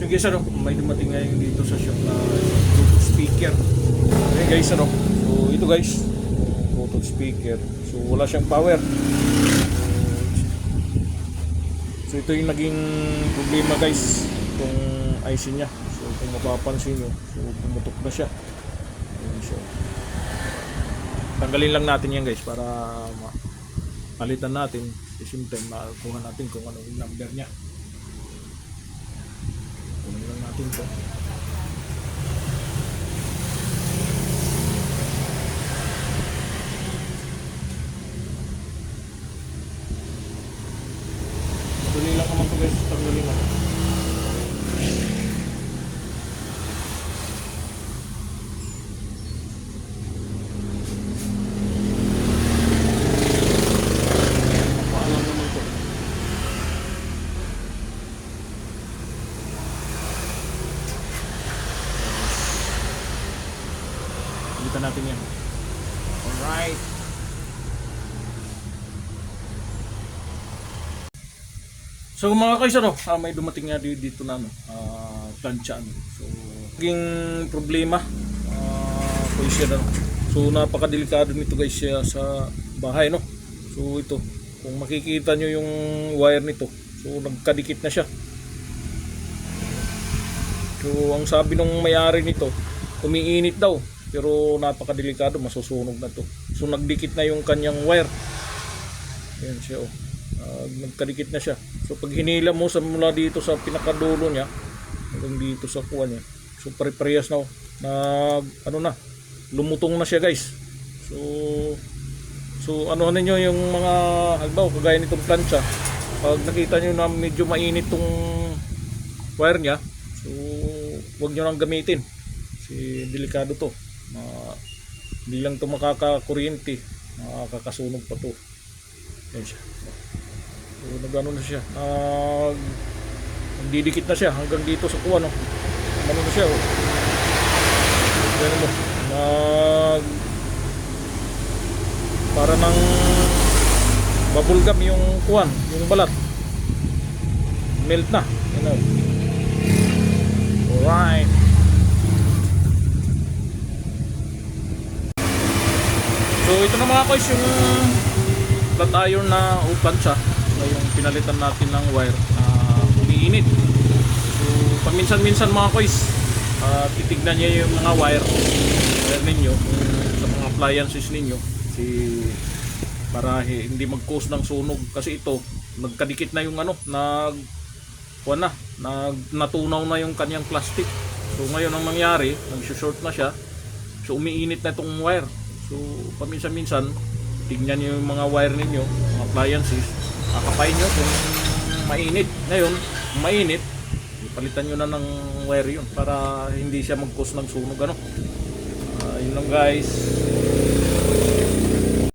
So guys, ano, may dumating ngayon dito sa shop na Bluetooth speaker. Okay guys, ano, so ito guys, Bluetooth speaker. So wala siyang power. So ito yung naging problema guys, itong IC nya. So kung mapapansin nyo, so pumutok na siya. So tanggalin lang natin yan guys para palitan natin. At the same time makuha natin kung ano yung number nya. Kunin lang natin ito. Madali lang naman ito guys, tanggalin lang. Mapaalam naman ito. Pilitan natin yan. Alright. So mga guys, ano, may dumating nga dito na plancha. So naging problema po siya na. So napakadelikado nito guys siya sa bahay, no. So ito, kung makikita nyo yung wire nito, so nagkadikit na siya. So ang sabi nung may-ari nito, umiinit daw, pero napakadelikado, masusunog na to. So nagdikit na yung kanyang wire. Ayan siya, oh. Nagkadikit na siya. So pag hinila mo sa mula dito sa pinakadulo niya hanggang dito sa kuha niya, so pare-parehas na, ano na, lumutong na siya guys. So ano niyo yung mga halimbawa kagaya nitong plancha, pag nakita niyo na medyo mainit tong wire niya, so huwag niyo nang gamitin kasi delikado to. Hindi lang to makakakuryente, makakasunog pa to. Yan siya. So nagano na siya, nagdidikit na siya hanggang dito sa kuha, no. Ano na siya, oh. Ganun mo, para nang babulgam yung kuwan, yung balat, melt na, you know. Alright. So ito na mga guys, yung flat iron na plancha, yung pinalitan natin ng wire na umiinit. So paminsan-minsan mga guys, titignan niya yung mga wire ninyo sa mga appliances ninyo para hindi mag-cause ng sunog, kasi ito nagkadikit na yung ano, natunaw na yung kanyang plastic. So ngayon ang nangyari, nag-short na siya, so umiinit na itong wire. So paminsan-minsan tignan niyo yung mga wire ninyo, mga appliances, akapain nyo kung mainit. Ngayon, kung mainit, palitan nyo na ng wire yun para hindi siya mag-cause ng sunog, ano. Yun lang guys.